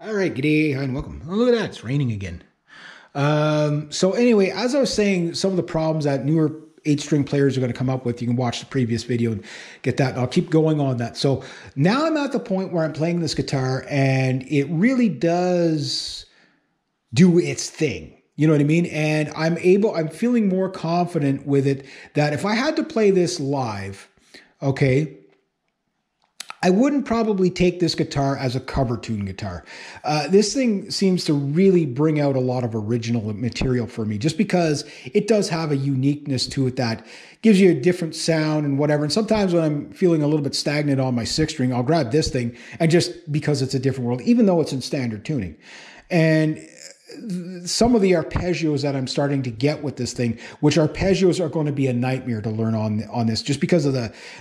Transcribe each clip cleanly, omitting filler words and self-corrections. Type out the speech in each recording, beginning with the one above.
All right, g'day, hi, and welcome. Oh, look at that, it's raining again. So anyway, as I was saying, some of the problems that newer eight-string players are going to come up with, you can watch the previous video and get that. And I'll keep going on that. So now I'm at the point where I'm playing this guitar, and it really does do its thing. You know what I mean? And I'm feeling more confident with it that if I had to play this live, okay, I wouldn't probably take this guitar as a cover tune guitar. This thing seems to really bring out a lot of original material for me, just because it does have a uniqueness to it that gives you a different sound and whatever. And sometimes when I'm feeling a little bit stagnant on my six string, I'll grab this thing, and just because it's a different world, even though it's in standard tuning. And some of the arpeggios that I'm starting to get with this thing, which arpeggios are going to be a nightmare to learn on this, just because of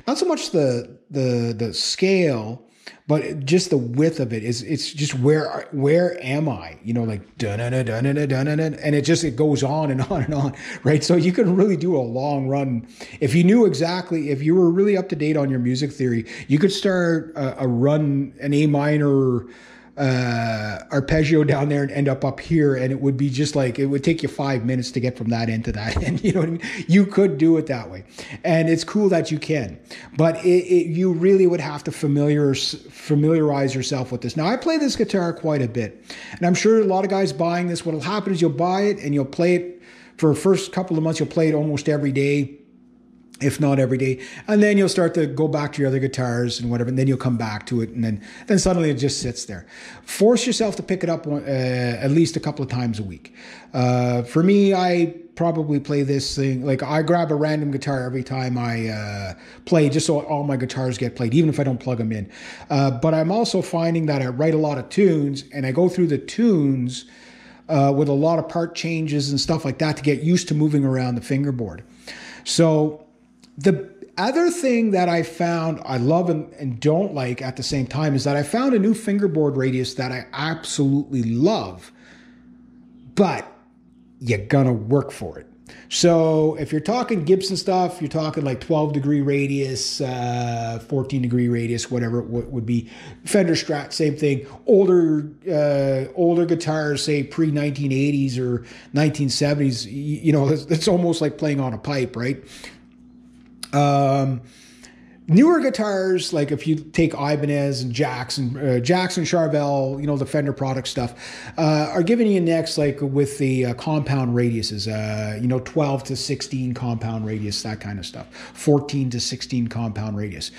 not so much the scale, but just the width of it. It's just where am I? You know, like dun dun dun dun dun dun, and it goes on and on and on, right? So you can really do a long run if you knew exactly, if you were really up to date on your music theory. You could start a run, an A minor arpeggio down there and end up here, and it would be just like, it would take you 5 minutes to get from that end to that end. You know what I mean? You could do it that way, and it's cool that you can, but you really would have to familiarize yourself with this. Now, I play this guitar quite a bit, and I'm sure a lot of guys buying this, what'll happen is you'll buy it and you'll play it for the first couple of months. You'll play it almost every day, if not every day, and then you'll start to go back to your other guitars and whatever, and then you'll come back to it, and then suddenly it just sits there. Force yourself to pick it up at least a couple of times a week. For me, I probably play this thing, like I grab a random guitar every time I play, just so all my guitars get played, even if I don't plug them in. But I'm also finding that I write a lot of tunes, and I go through the tunes with a lot of part changes and stuff like that to get used to moving around the fingerboard. So the other thing that I found I love and don't like at the same time is that I found a new fingerboard radius that I absolutely love, but you're gonna work for it. So if you're talking Gibson stuff, you're talking like 12-degree radius, 14-degree radius, whatever it would be. Fender Strat, same thing. Older guitars, say pre-1980s or 1970s, you know, it's almost like playing on a pipe, right? Newer guitars, like if you take Ibanez and Jackson, Charvel, you know, the Fender product stuff, are giving you next, like with the compound radiuses, you know, 12 to 16 compound radius, that kind of stuff, 14 to 16 compound radius.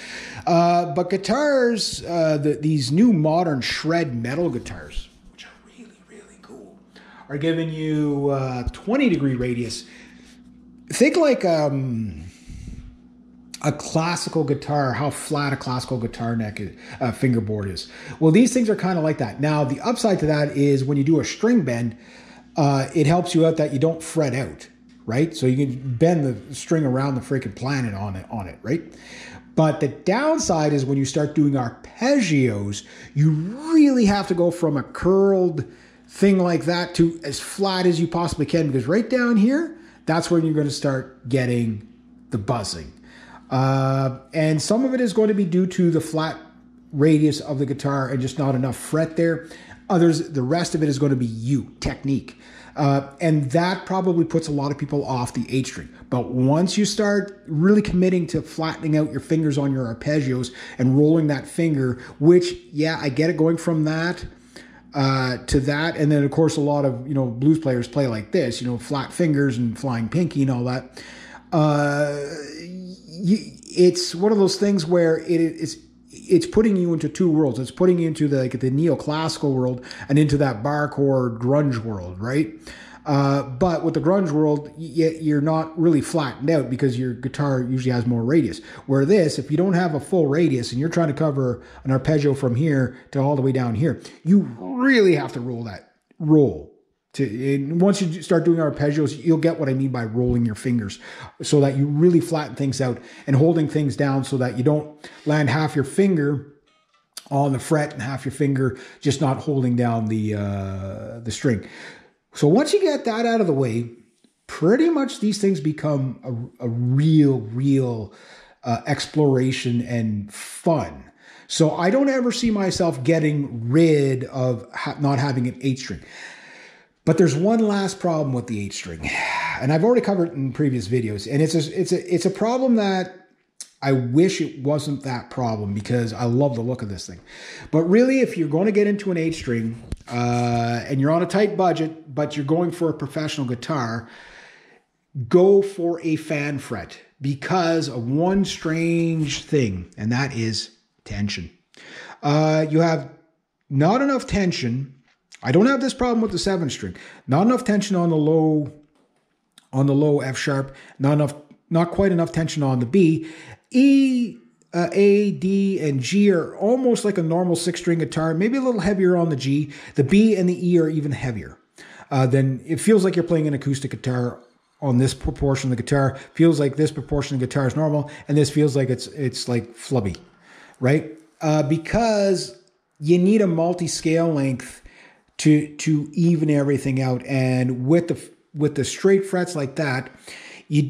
But guitars, these new modern shred metal guitars, which are really, really cool, are giving you 20-degree radius. Think like a classical guitar, how flat a classical guitar neck fingerboard is. Well, these things are kind of like that. Now, the upside to that is when you do a string bend, it helps you out that you don't fret out, right? So you can bend the string around the freaking planet on it, right? But the downside is when you start doing arpeggios, you really have to go from a curled thing like that to as flat as you possibly can, because right down here, that's when you're going to start getting the buzzing. And some of it is going to be due to the flat radius of the guitar and just not enough fret there. The rest of it is going to be technique. And that probably puts a lot of people off the 8-string. But once you start really committing to flattening out your fingers on your arpeggios and rolling that finger, which, yeah, I get it, going from that to that. And then, of course, a lot of, you know, blues players play like this, you know, flat fingers and flying pinky and all that. It's one of those things where it's putting you into two worlds. It's putting you into the neoclassical world and into that barcore grunge world, right? But with the grunge world, you're not really flattened out because your guitar usually has more radius. Where this, if you don't have a full radius and you're trying to cover an arpeggio from here to all the way down here, you really have to roll. Once you start doing arpeggios, you'll get what I mean by rolling your fingers, so that you really flatten things out and holding things down so that you don't land half your finger on the fret and half your finger just not holding down the string. So once you get that out of the way, pretty much these things become a real exploration and fun. So I don't ever see myself getting rid of not having an 8-string. But there's one last problem with the 8-string, and I've already covered it in previous videos, and it's a problem that I wish it wasn't that problem because I love the look of this thing. But really, if you're going to get into an 8-string and you're on a tight budget, but you're going for a professional guitar, go for a fan fret because of one strange thing, and that is tension. You have not enough tension. I don't have this problem with the 7-string. Not enough tension on the low F sharp. Not quite enough tension on the B. E, A, D, and G are almost like a normal 6-string guitar, maybe a little heavier on the G. The B and the E are even heavier. Then it feels like you're playing an acoustic guitar on this proportion of the guitar. Feels like this proportion of the guitar is normal, and this feels like it's like flubby, right? Because you need a multi-scale length to even everything out, and with the straight frets like that, you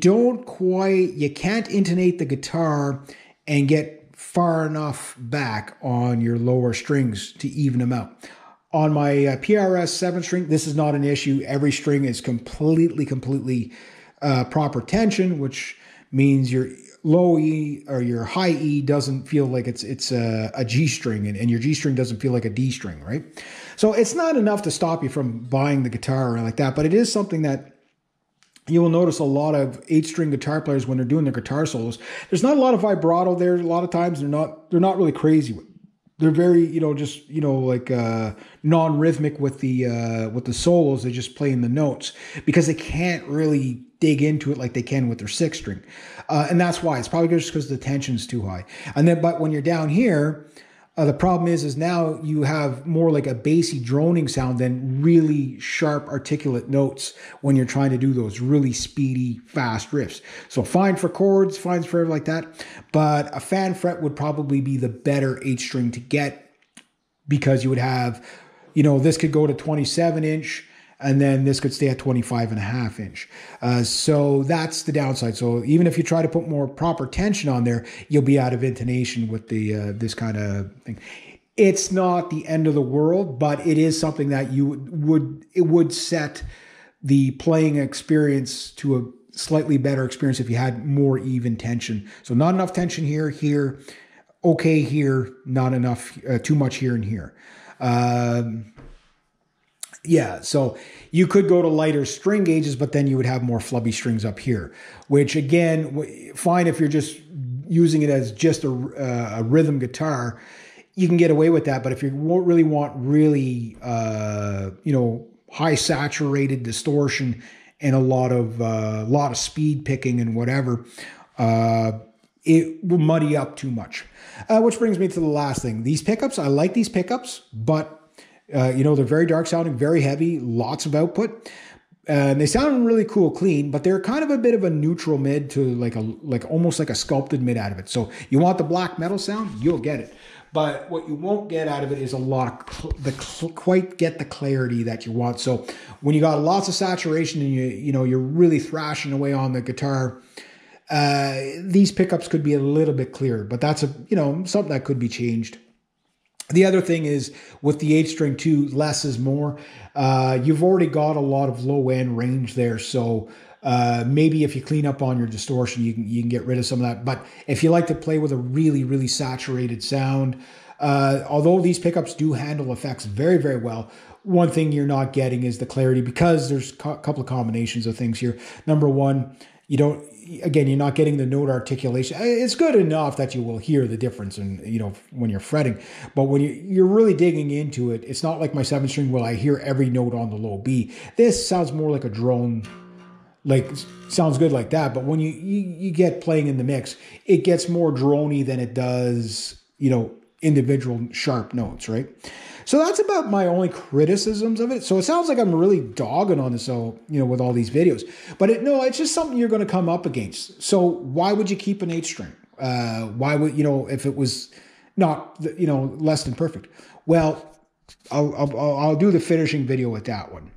can't intonate the guitar and get far enough back on your lower strings to even them out. On my PRS 7-string, this is not an issue. Every string is completely proper tension, which means your low E or your high E doesn't feel like it's a G string, and your G string doesn't feel like a D string, right? So it's not enough to stop you from buying the guitar or like that, but it is something that you will notice a lot of 8-string guitar players when they're doing their guitar solos. There's not a lot of vibrato there. A lot of times they're not really crazy. They're very, like non-rhythmic with the solos. They just play in the notes because they can't really dig into it like they can with their 6-string. And that's why. It's probably just because the tension's too high. But when you're down here, the problem is now you have more like a bassy droning sound than really sharp articulate notes when you're trying to do those really speedy, fast riffs. So fine for chords, fine for like that. But a fan fret would probably be the better 8-string to get because you would have, this could go to 27-inch and then this could stay at 25.5-inch. So that's the downside. So even if you try to put more proper tension on there, you'll be out of intonation with the this kind of thing. It's not the end of the world, but it is something that it would set the playing experience to a slightly better experience if you had more even tension. So not enough tension here, okay here, not enough, too much here and here. Yeah, so you could go to lighter string gauges, but then you would have more flubby strings up here, which again, fine if you're just using it as just a rhythm guitar, you can get away with that. But if you really want high saturated distortion and a lot of speed picking and whatever, it will muddy up too much. Which brings me to the last thing. These pickups, I like these pickups, but they're very dark sounding, very heavy, lots of output. And they sound really cool, clean, but they're kind of a bit of a neutral mid to almost like a sculpted mid out of it. So you want the black metal sound, you'll get it. But what you won't get out of it is a lot of quite get the clarity that you want. So when you got lots of saturation and you're really thrashing away on the guitar, these pickups could be a little bit clearer, but that's something that could be changed. The other thing is with the 8-string too, less is more. You've already got a lot of low end range there. So maybe if you clean up on your distortion, you can get rid of some of that. But if you like to play with a really, really saturated sound, although these pickups do handle effects very, very well, one thing you're not getting is the clarity because there's a couple of combinations of things here. Number one, you're not getting the note articulation. It's good enough that you will hear the difference when you're fretting, but when you're really digging into it, it's not like my 7-string where I hear every note on the low B. This sounds more like a drone, sounds good like that, but when you get playing in the mix, it gets more droney than it does, individual sharp notes, right? So that's about my only criticisms of it. So it sounds like I'm really dogging on this, with all these videos. But it's just something you're going to come up against. So why would you keep an 8-string? Why would, if it was not, less than perfect? Well, I'll do the finishing video with that one.